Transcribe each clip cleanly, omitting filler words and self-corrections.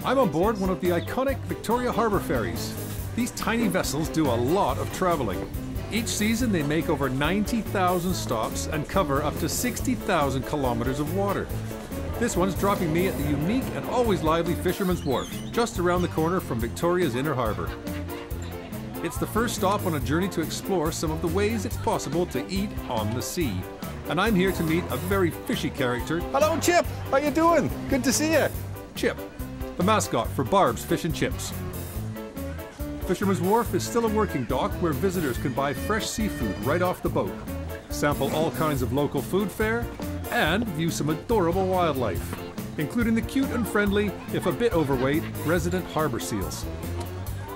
I'm on board one of the iconic Victoria Harbour ferries. These tiny vessels do a lot of travelling. Each season they make over 90,000 stops and cover up to 60,000 kilometres of water. This one's dropping me at the unique and always lively Fisherman's Wharf, just around the corner from Victoria's inner harbour. It's the first stop on a journey to explore some of the ways it's possible to eat on the sea. And I'm here to meet a very fishy character. Hello, Chip. How you doing? Good to see you. Chip, the mascot for Barb's Fish and Chips. Fisherman's Wharf is still a working dock where visitors can buy fresh seafood right off the boat, sample all kinds of local food fare, and view some adorable wildlife, including the cute and friendly, if a bit overweight, resident harbour seals.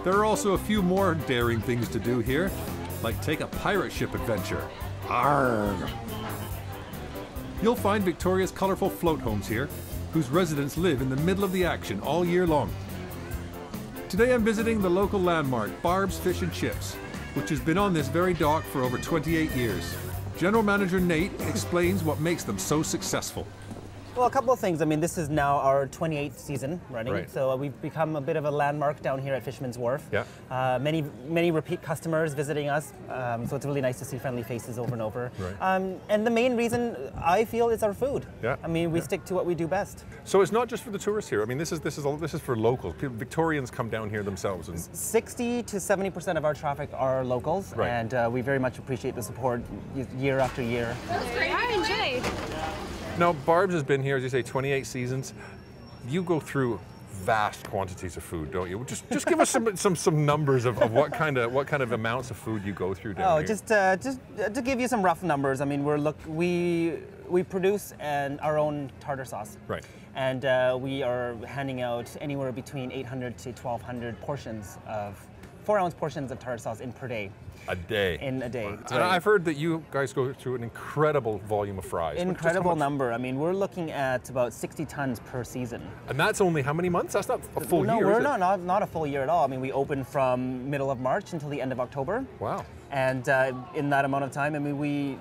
There are also a few more daring things to do here, like take a pirate ship adventure. Arrgh! You'll find Victoria's colourful float homes here, whose residents live in the middle of the action all year long. Today I'm visiting the local landmark, Barb's Fish and Chips, which has been on this very dock for over 28 years. General Manager Nate explains what makes them so successful. Well, a couple of things. I mean, this is now our 28th season running, right. So we've become a bit of a landmark down here at Fisherman's Wharf. Yeah. Many repeat customers visiting us, so it's really nice to see friendly faces over and over. Right. And the main reason I feel is our food. Yeah. I mean, we stick to what we do best. So it's not just for the tourists here. I mean, this is for locals. Victorians come down here themselves. And 60 to 70% of our traffic are locals, right. And we very much appreciate the support year after year. That was great. I enjoyed. Now, Barb's has been here, as you say, 28 seasons. You go through vast quantities of food, don't you? Just give us some numbers of what kind of amounts of food you go through down here. Just to give you some rough numbers. I mean, we produce our own tartar sauce. Right. And we are handing out anywhere between 800 to 1,200 portions of 4-ounce portions of tartar sauce per day. A day. In a day. Wow. And I've heard that you guys go through an incredible volume of fries. Incredible number. I mean, we're looking at about 60 tons per season. And that's only how many months? That's not a full year, No, we're is it? not a full year at all. I mean, we open from middle of March until the end of October. Wow. And in that amount of time, I mean,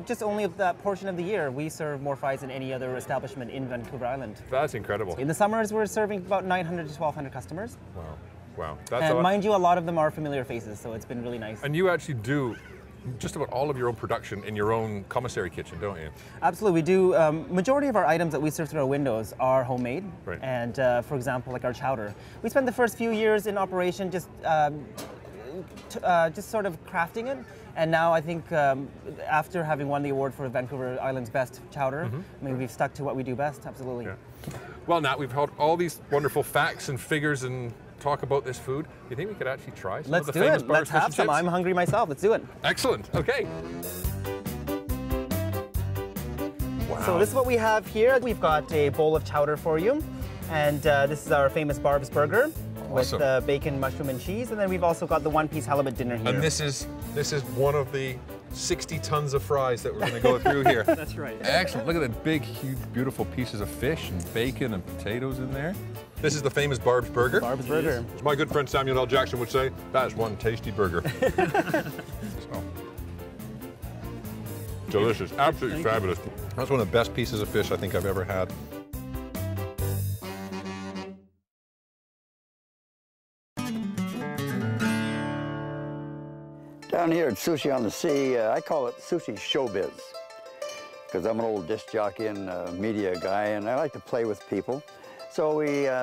just only that portion of the year, we serve more fries than any other establishment in Vancouver Island. That's incredible. In the summers, we're serving about 900 to 1,200 customers. Wow. Wow. And mind you, a lot of them are familiar faces, so it's been really nice. And you actually do just about all of your own production in your own commissary kitchen, don't you? Absolutely, we do. Majority of our items that we serve through our windows are homemade. Right. And for example, like our chowder. We spent the first few years in operation just sort of crafting it. And now I think after having won the award for Vancouver Island's best chowder, I mean, we've stuck to what we do best, absolutely. Yeah. Well, Nat, we've heard all these wonderful facts and figures and talk about this food. Do you think we could actually try some of the famous Barb's Fish and Chips? Let's have some. I'm hungry myself. Let's do it. Excellent. Okay. Wow. So this is what we have here. We've got a bowl of chowder for you. And this is our famous Barb's burger. Awesome. With bacon, mushroom, and cheese. And then we've also got the one-piece halibut dinner here. And this is one of the 60 tons of fries that we're going to go through here. That's right. Excellent. Look at the big, huge, beautiful pieces of fish and bacon and potatoes in there. This is the famous Barb's burger. Barb's burger. As my good friend Samuel L. Jackson would say, that is one tasty burger. So, delicious. Absolutely fabulous. That's one of the best pieces of fish I think I've ever had. Down here at Sushi on the Sea, I call it sushi showbiz, because I'm an old disc jockey and media guy, and I like to play with people. So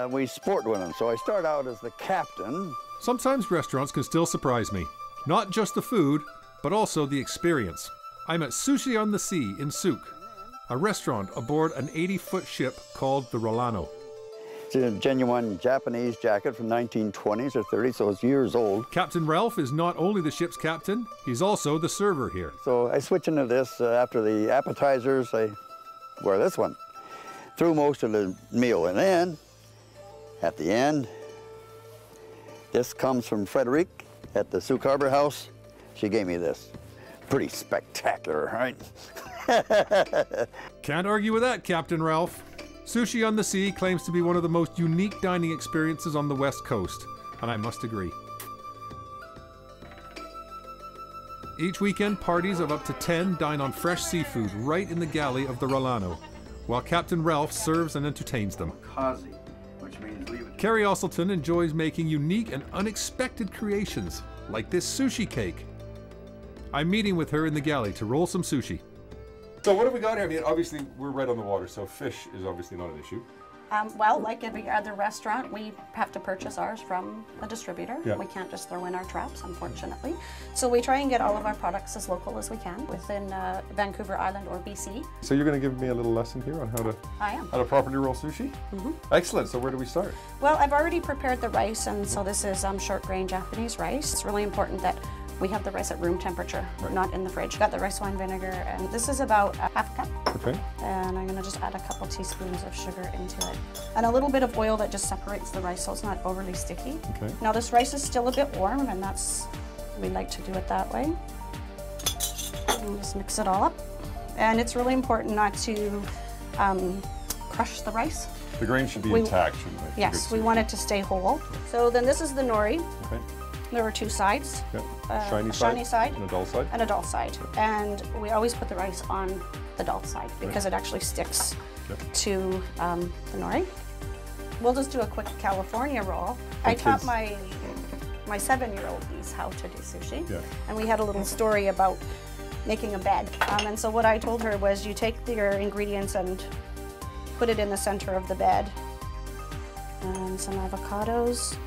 we sport with them. So I start out as the captain. Sometimes restaurants can still surprise me. Not just the food, but also the experience. I'm at Sushi on the Sea in Souk, a restaurant aboard an 80-foot ship called the Rolano. It's a genuine Japanese jacket from 1920s or 30s, so it's years old. Captain Ralph is not only the ship's captain, he's also the server here. So I switch into this after the appetizers. I wear this one through most of the meal. And then, at the end, this comes from Frederique at the Souk Harbor House. She gave me this. Pretty spectacular, right? Can't argue with that, Captain Ralph. Sushi on the Sea claims to be one of the most unique dining experiences on the West Coast, and I must agree. Each weekend, parties of up to 10 dine on fresh seafood right in the galley of the Rolano, while Captain Ralph serves and entertains them. Kazi, which means leave it. Carrie Osselton enjoys making unique and unexpected creations, like this sushi cake. I'm meeting with her in the galley to roll some sushi. So what have we got here? I mean, obviously we're right on the water, so fish is obviously not an issue. Well, like every other restaurant, we have to purchase ours from a distributor. Yeah. We can't just throw in our traps, unfortunately. So we try and get all of our products as local as we can within Vancouver Island or BC. So you're going to give me a little lesson here on I am. how to properly roll sushi? Excellent. So where do we start? Well, I've already prepared the rice, and so this is short grain Japanese rice. It's really important that we have the rice at room temperature, not in the fridge. Got the rice wine vinegar, and this is about a half a cup. Okay. And I'm gonna just add a couple teaspoons of sugar into it. And a little bit of oil that just separates the rice so it's not overly sticky. Okay. Now this rice is still a bit warm, and we like to do it that way. And just mix it all up. And it's really important not to crush the rice. The grain should be intact, shouldn't they? Yes, we want it to stay whole. So then this is the nori. Okay. There are two sides. Yeah. A shiny side and a dull side. and a dull side. And we always put the rice on the dull side because it actually sticks to the nori. We'll just do a quick California roll. I taught my 7-year-old niece how to do sushi. Yeah. And we had a little story about making a bed. And so what I told her was you take your ingredients and put it in the center of the bed. And some avocados.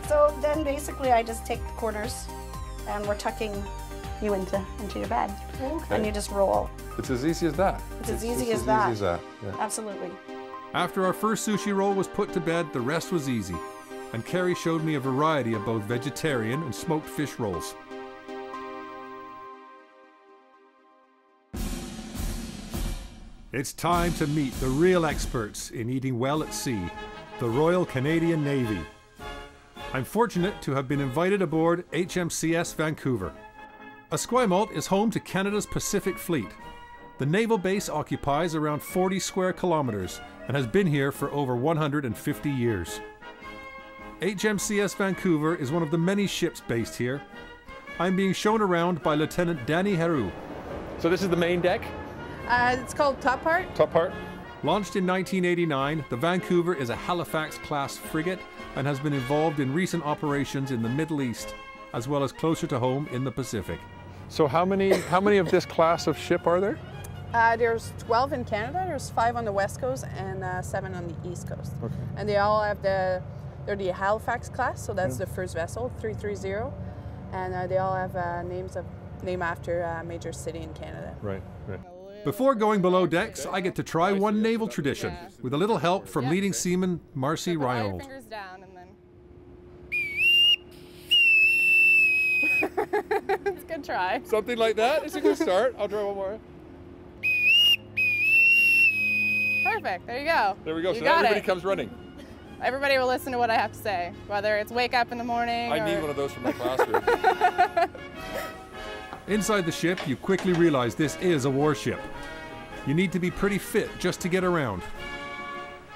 So then basically I just take the corners and we're tucking you into your bed. Okay. And you just roll. It's as easy as that. It's as easy as Easy that. as that. Yeah. Absolutely. After our first sushi roll was put to bed, the rest was easy. And Carrie showed me a variety of both vegetarian and smoked fish rolls. It's time to meet the real experts in eating well at sea, the Royal Canadian Navy. I'm fortunate to have been invited aboard HMCS Vancouver. Esquimalt is home to Canada's Pacific Fleet. The naval base occupies around 40 square kilometers and has been here for over 150 years. HMCS Vancouver is one of the many ships based here. I'm being shown around by Lieutenant Danny Heroux. So this is the main deck? It's called Top Part. Top part? Launched in 1989, the Vancouver is a Halifax-class frigate and has been involved in recent operations in the Middle East, as well as closer to home in the Pacific. So how many of this class of ship are there? There's 12 in Canada, there's 5 on the West Coast and 7 on the East Coast. Okay. And they all have they're the Halifax class, so that's the first vessel, 330. And they all have name after a major city in Canada. Right, right. Before going below decks, I get to try one naval tradition, with a little help from leading seaman Marcy Put all your Reinhold. fingers down and then. It's a good try. Something like that? It's a good start. I'll try one more. Perfect. There you go. There we go. You So got everybody it. comes running. Everybody will listen to what I have to say, whether it's wake up in the morning. I or... need one of those for my classroom. Inside the ship, you quickly realize this is a warship. You need to be pretty fit just to get around.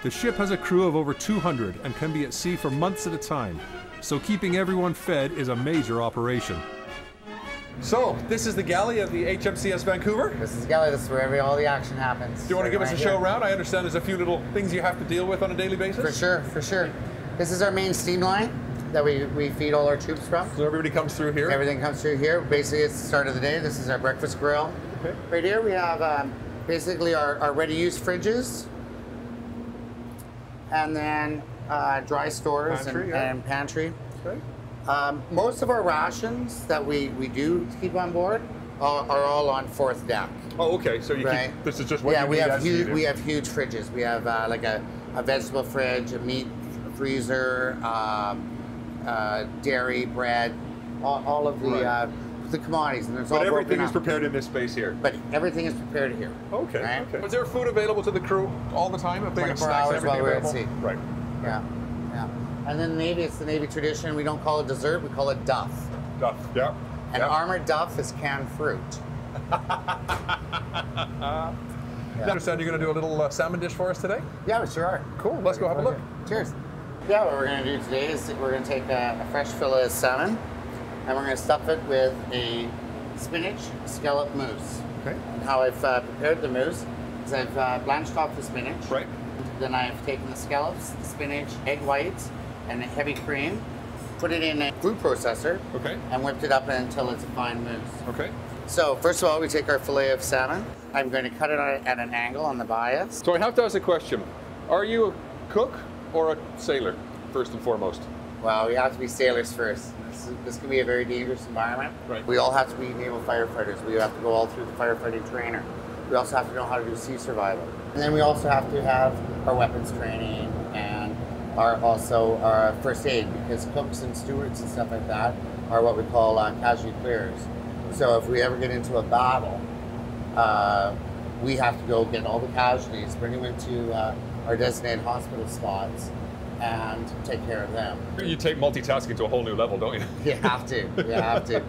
The ship has a crew of over 200 and can be at sea for months at a time, so keeping everyone fed is a major operation. So, this is the galley of the HMCS Vancouver. This is galley. This is where all the action happens. Do you want to give us a Right show here. around? I understand there's a few little things you have to deal with on a daily basis. For sure, for sure. This is our main steam line that we feed all our troops from. So everybody comes through here. Everything comes through here. Basically, it's the start of the day. This is our breakfast grill. Okay. Right here we have basically our ready-use fridges, and then dry stores Pantry, and pantry. Okay. Most of our rations that we do keep on board are all on fourth deck. Oh, okay. So you Right. keep, this is just what Yeah, you we need have as huge. needed. We have huge fridges. We have like a vegetable fridge, a meat freezer, dairy, bread, all of the commodities, and it's all But everything broken is up. prepared in this space here. But everything is prepared here. Okay. Right? Okay. Was there food available to the crew all the time? If they got 24 snacks and hours while everything we're at available? sea. Right. Yeah, yeah. And then the Navy, it's the Navy tradition. We don't call it dessert. We call it duff. Duff. Yeah. And armored duff is canned fruit. I understand you're going to do a little salmon dish for us today? Yeah, we sure are. Cool. Let's go have a look. Cheers. Yeah, what we're going to do today is we're going to take a fresh fillet of salmon, and we're going to stuff it with a spinach scallop mousse. Okay. And how I've prepared the mousse is I've blanched off the spinach. Right. Then I've taken the scallops, the spinach, egg whites, and the heavy cream, put it in a food processor, Okay. and whipped it up until it's a fine mousse. Okay. So first of all, we take our fillet of salmon. I'm going to cut it at an angle on the bias. So I have to ask a question. Are you a cook or a sailor, first and foremost? Well, we have to be sailors first. This can be a very dangerous environment. Right. We all have to be naval firefighters. We have to go all through the firefighting trainer. We also have to know how to do sea survival. And then we also have to have our weapons training and also our first aid, because cooks and stewards and stuff like that are what we call casualty clearers. So if we ever get into a battle, we have to go get all the casualties, bring them into our designated hospital spots, and take care of them. You take multitasking to a whole new level, don't you? You have to. You have to.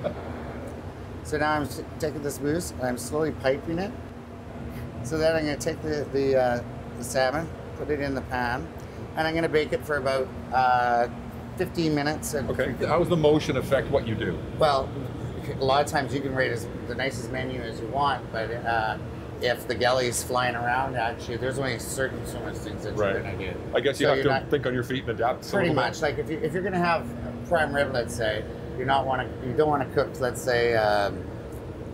So now I'm taking this mousse and I'm slowly piping it. So then I'm going to take the salmon, put it in the pan, and I'm going to bake it for about 15 minutes. Okay. How does the motion affect what you do? Well, a lot of times you can rate the nicest menu as you want, but if the galley's flying around, actually, there's only so much things that you're going to do. I guess you have to think on your feet and adapt. Pretty much. Like if you're going to have prime rib, let's say, you don't want to cook, let's say,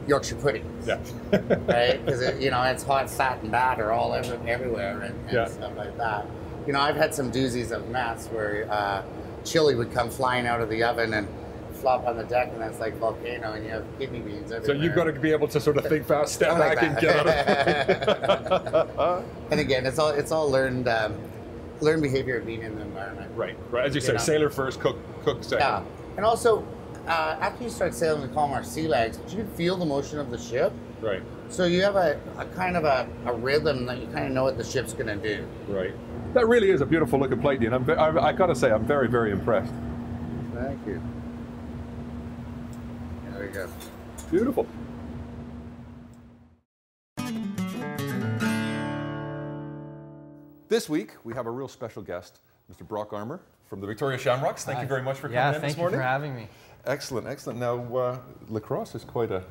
Yorkshire pudding. Yeah. Right? Because it's hot, fat, and batter all everywhere and stuff like that. I've had some doozies of mess where chili would come flying out of the oven and flop on the deck, and that's like volcano, and you have kidney beans everywhere. So you've got to be able to sort of think fast, step back, and get out of it. And again, it's all learned behavior of being in the environment. Right. As you say, sailor first, cook second. Yeah. And also, after you start sailing, we call them our sea legs, but you can feel the motion of the ship. Right. So you have a kind of a rhythm that you kind of know what the ship's going to do. Right. That really is a beautiful looking plate, Dean. I got to say, I'm very, very impressed. Thank you. There we go. Beautiful. This week, we have a real special guest, Mr. Brock Armour from the Victoria Shamrocks. Thank you very much for coming in this morning. Thank you for having me. Excellent, excellent. Now, lacrosse is quite a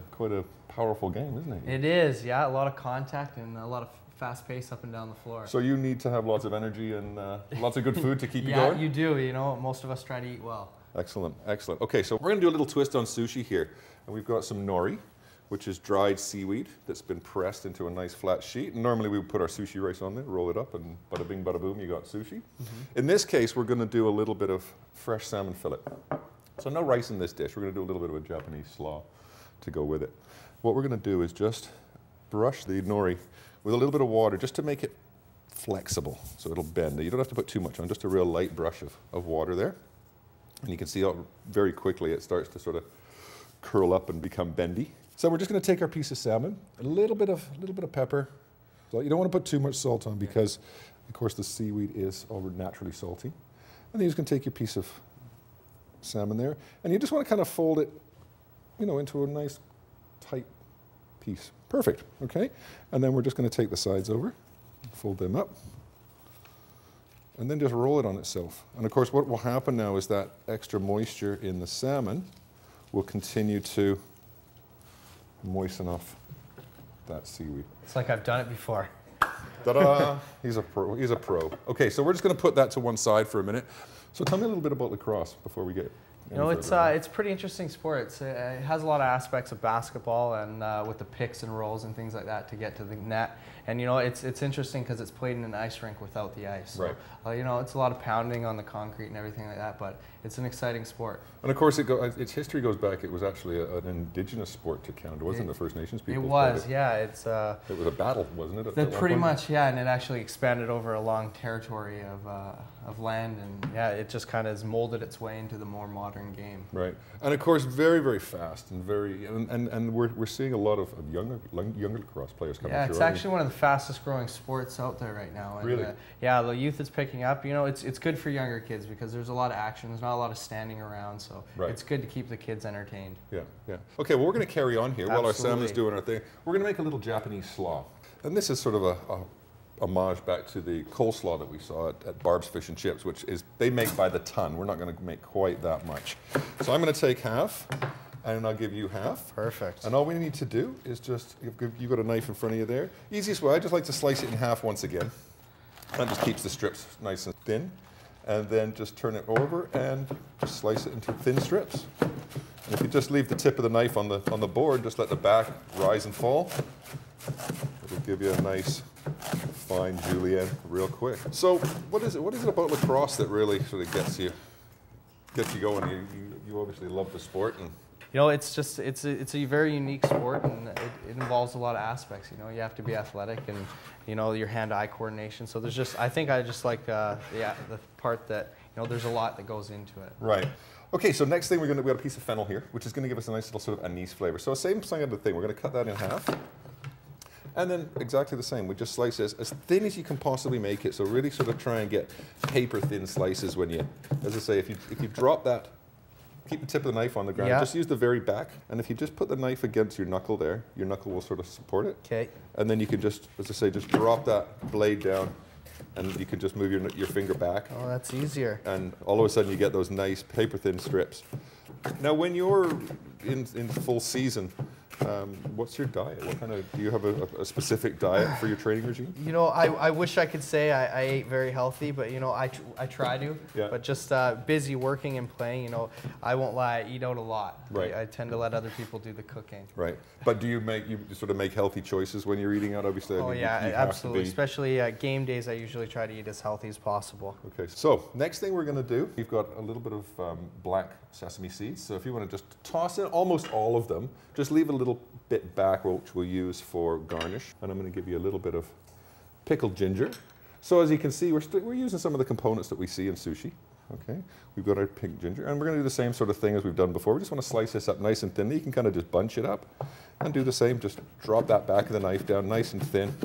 powerful game, isn't it? It is, yeah. A lot of contact and a lot of fast pace up and down the floor. So you need to have lots of energy and lots of good food to keep you going? Yeah, you do. Most of us try to eat well. Excellent, excellent. Okay, so we're going to do a little twist on sushi here. And we've got some nori, which is dried seaweed that's been pressed into a nice flat sheet. And normally we would put our sushi rice on there, roll it up, and bada bing, bada boom, you got sushi. In this case, we're going to do a little bit of fresh salmon fillet. So no rice in this dish. We're going to do a little bit of a Japanese slaw to go with it. What we're going to do is just brush the nori with a little bit of water just to make it flexible so it'll bend. You don't have to put too much on, just a real light brush of water there. And you can see how very quickly it starts to sort of curl up and become bendy. So we're just going to take our piece of salmon, a little bit of pepper. So you don't want to put too much salt on because, of course, the seaweed is naturally salty. And then you're just going to take your piece of salmon there, and you just want to kind of fold it, into a nice tight piece. Perfect. Okay. And then we're just going to take the sides over, fold them up, and then just roll it on itself. And of course, what will happen now is that extra moisture in the salmon will continue to moisten off that seaweed. It's like I've done it before. Ta-da! He's a pro. He's a pro. Okay, so we're just going to put that to one side for a minute. So tell me a little bit about lacrosse before we get. It's a pretty interesting sport. It has a lot of aspects of basketball and with the picks and rolls and things like that to get to the net. And it's interesting because it's played in an ice rink without the ice. So, right. It's a lot of pounding on the concrete and everything like that, but it's an exciting sport. And of course, its history goes back. It was actually an indigenous sport to Canada. It wasn't the First Nations people. It was, yeah. It was a battle, wasn't it? Pretty much, yeah. And it actually expanded over a long territory of land, and yeah, it just kind of has molded its way into the more modern game. Right. And of course, very, very fast and and we're seeing a lot of younger lacrosse players coming through. Yeah, it's actually one of the fastest growing sports out there right now. And, really? Yeah, the youth is picking up. It's good for younger kids because there's a lot of action. There's not a lot of standing around, so it's good to keep the kids entertained. Yeah, yeah. Okay, well, we're going to carry on here while our salmon's doing our thing. We're going to make a little Japanese slaw. And this is sort of a homage back to the coleslaw that we saw at Barb's Fish and Chips, which is they make by the ton. We're not going to make quite that much. So I'm going to take half, and I'll give you half. Perfect. And all we need to do is just, you've got a knife in front of you there. Easiest way, I just like to slice it in half once again. That just keeps the strips nice and thin. And then just turn it over and just slice it into thin strips. And if you just leave the tip of the knife on the board, just let the back rise and fall, it'll give you a nice fine julienne real quick. So what is it about lacrosse that really sort of gets you going? You obviously love the sport. And you know, it's a very unique sport, and it involves a lot of aspects. You know, you have to be athletic, and you know, your hand-eye coordination. So there's just, I think I just like the part that, you know, there's a lot that goes into it. Right. Okay, so next thing we got a piece of fennel here, which is going to give us a nice little sort of anise flavor. So same kind of thing. We're going to cut that in half. And then exactly the same. We just slice this as thin as you can possibly make it. So really sort of try and get paper thin slices when you, as I say, if you drop that, keep the tip of the knife on the ground. Yeah. Just use the very back. And if you just put the knife against your knuckle there, your knuckle will sort of support it. Okay. And then you can just, as I say, just drop that blade down, and you can just move your finger back. Oh, that's easier. And all of a sudden you get those nice paper thin strips. Now when you're in full season, what's your diet? What kind of, do you have a specific diet for your training regime? You know, I wish I could say I ate very healthy, but you know, I try to. Yeah. But just busy working and playing, you know, I won't lie, I eat out a lot. Right. I tend to let other people do the cooking. Right. But do you sort of make healthy choices when you're eating out? Obviously. Oh, I mean, yeah, absolutely. Especially game days, I usually try to eat as healthy as possible. Okay. So next thing we're going to do, we've got a little bit of black sesame seeds. So if you want to just toss in almost all of them, just leave a little bit back, which we'll use for garnish. And I'm going to give you a little bit of pickled ginger. So as you can see, we're using some of the components that we see in sushi. Okay, we've got our pink ginger, and we're going to do the same sort of thing as we've done before. We just want to slice this up nice and thin. You can kind of just bunch it up and do the same. Just drop that back of the knife down nice and thin.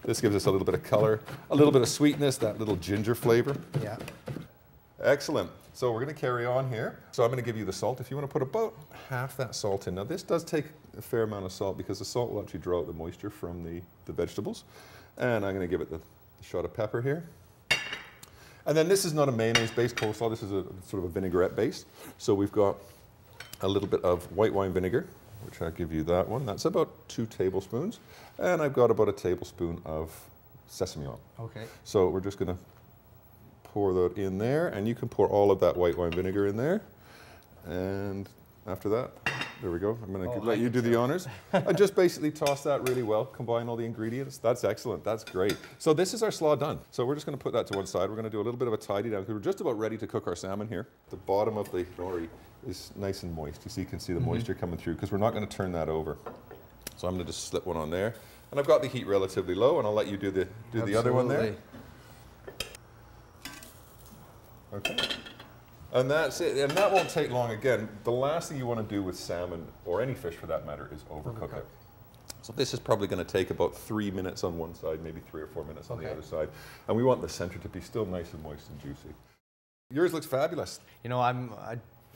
This gives us a little bit of color, a little bit of sweetness, that little ginger flavor. Yeah. Excellent. So we're going to carry on here. So I'm going to give you the salt. If you want to put about half that salt in. Now this does take a fair amount of salt because the salt will actually draw out the moisture from the vegetables. And I'm going to give it the shot of pepper here. And then this is not a mayonnaise-based coleslaw. This is a sort of a vinaigrette base. So we've got a little bit of white wine vinegar, which I'll give you that one. That's about 2 tablespoons. And I've got about a tablespoon of sesame oil. Okay. So we're just going to pour that in there, and you can pour all of that white wine vinegar in there. And after that, there we go. I'm going to let you do the honors. And just basically toss that really well, combine all the ingredients. That's excellent. That's great. So this is our slaw done. So we're just going to put that to one side. We're going to do a little bit of a tidy down because we're just about ready to cook our salmon here. The bottom of the nori is nice and moist. You can see the moisture coming through because we're not going to turn that over. So I'm going to just slip one on there. And I've got the heat relatively low, and I'll let you do the other one there. Okay. And that's it. And that won't take long. Again, the last thing you want to do with salmon, or any fish for that matter, is overcook it. So this is probably going to take about 3 minutes on one side, maybe 3 or 4 minutes on the other side. And we want the center to be still nice and moist and juicy. Yours looks fabulous. You know, I'm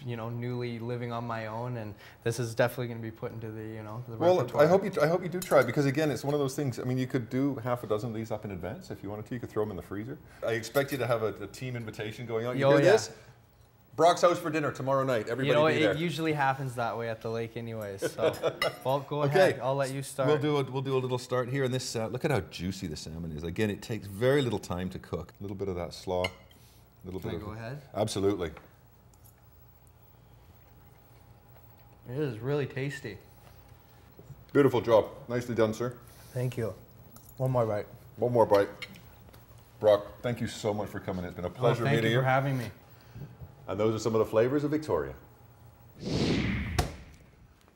newly living on my own, and this is definitely going to be put into the repertoire. Well, I hope you do try it, because again, it's one of those things. I mean, you could do half a dozen of these up in advance if you wanted to. You could throw them in the freezer. I expect you to have a team invitation going on. You hear this? Brock's house for dinner tomorrow night. Everybody be there. It usually happens that way at the lake anyways. So, well, go ahead. I'll let you start. We'll do a little start here, and this. Look at how juicy the salmon is. Again, it takes very little time to cook. A little bit of that slaw. Can I go ahead? Absolutely. It is really tasty. Beautiful job. Nicely done, sir. Thank you. One more bite. One more bite. Brock, thank you so much for coming. It's been a pleasure meeting you. Thank you for having me. And those are some of the flavors of Victoria.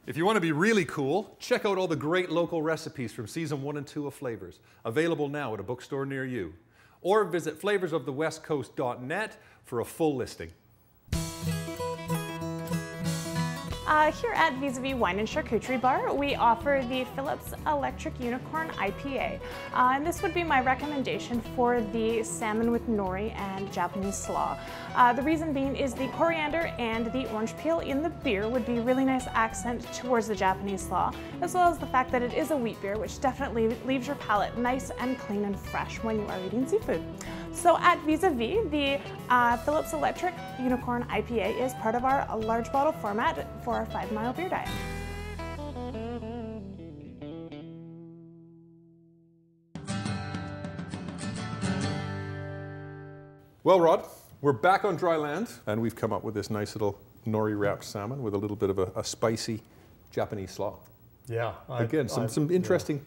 If you want to be really cool, check out all the great local recipes from Season 1 and 2 of Flavours, available now at a bookstore near you. Or visit flavorsofthewestcoast.net for a full listing. Here at Vis-a-Vis Wine and Charcuterie Bar, we offer the Phillips Electric Unicorn IPA. And this would be my recommendation for the salmon with nori and Japanese slaw. The reason being is the coriander and the orange peel in the beer would be a really nice accent towards the Japanese slaw, as well as the fact that it is a wheat beer, which definitely leaves your palate nice and clean and fresh when you are eating seafood. So at Vis-a-Vis, the Phillips Electric Unicorn IPA is part of our large bottle format for our 5-mile beer diet. Well, Rod, we're back on dry land, and we've come up with this nice little nori wrapped salmon with a little bit of a spicy Japanese slaw. Yeah. Again, some interesting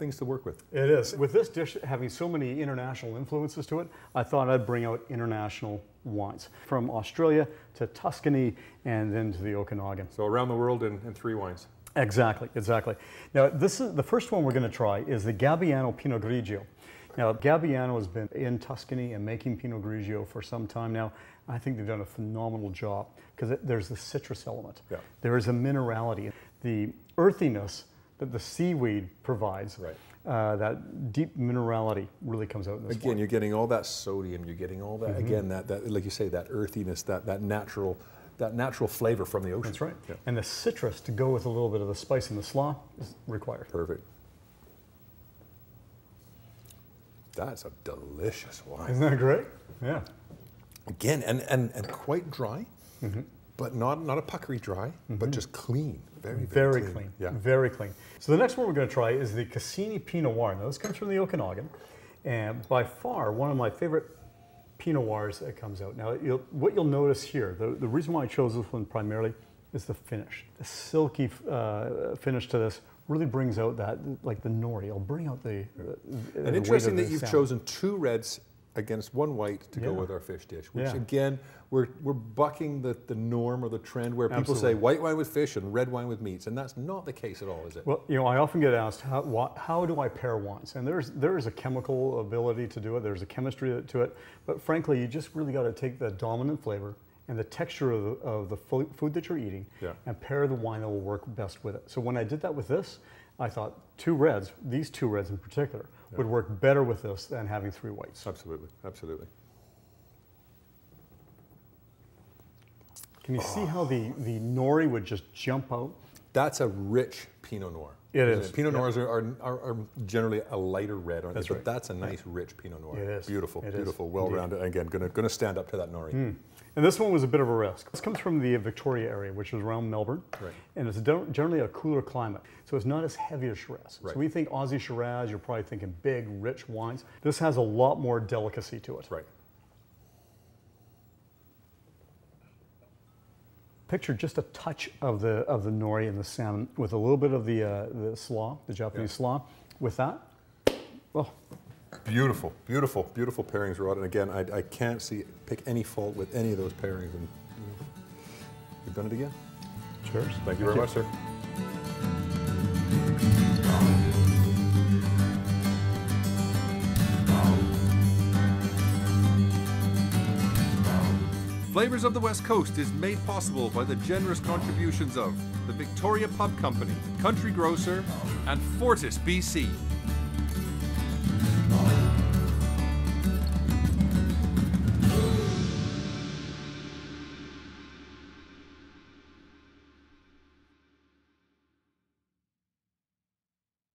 things to work with. It is. With this dish having so many international influences to it, I thought I'd bring out international wines. From Australia to Tuscany and then to the Okanagan. So around the world in 3 wines. Exactly, exactly. Now, this is the first one we're going to try is the Gabbiano Pinot Grigio. Now, Gabbiano has been in Tuscany and making Pinot Grigio for some time now. I think they've done a phenomenal job because there's the citrus element. Yeah. There is a minerality. The earthiness that the seaweed provides, that deep minerality really comes out in this Again, wine. you're getting all that sodium, you're getting all that, again, that like you say, that earthiness, that natural flavor from the ocean. That's right. Yeah. And the citrus to go with a little bit of the spice in the slaw is required. Perfect. That's a delicious wine. Isn't that great? Yeah. Again, and quite dry, but not a puckery dry, but just clean. Very clean. Yeah. Very clean. So the next one we're going to try is the Cassini Pinot Noir. Now this comes from the Okanagan, and by far one of my favorite Pinot Noirs that comes out. Now what you'll notice here, the reason why I chose this one primarily is the finish. The silky finish to this really brings out that, like the nori. It'll bring out the and interesting that you've chosen 2 reds against 1 white to go with our fish dish, which again, we're bucking the norm or the trend where people say white wine with fish and red wine with meats, and that's not the case at all, is it? Well, you know, I often get asked, how do I pair wines? And there is a chemical ability to do it, there's a chemistry to it, but frankly, you just really got to take the dominant flavor and the texture of the food that you're eating and pair the wine that will work best with it. So when I did that with this, I thought 2 reds, these 2 reds in particular, would work better with this than having 3 whites. Absolutely, absolutely. Can you see how the nori would just jump out? That's a rich Pinot Noir. It is. Pinot Noirs are generally a lighter red, aren't they? Right. But that's a nice, rich Pinot Noir. It is. Beautiful, It beautiful, is. well-rounded. Again, going to stand up to that nori. And this one was a bit of a risk. This comes from the Victoria area, which is around Melbourne. Right. And it's generally a cooler climate. So it's not as heavy as Shiraz. Right. So we think Aussie Shiraz, you're probably thinking big, rich wines. This has a lot more delicacy to it. Right. Picture just a touch of the nori and the salmon with a little bit of the slaw, the Japanese slaw. With that, well. Beautiful, beautiful, beautiful pairings, Rod. And again, I can't pick any fault with any of those pairings. And you've done it again. Cheers. Thank you very much, sir. Flavours of the West Coast is made possible by the generous contributions of the Victoria Pub Company, Country Grocer, and Fortis BC.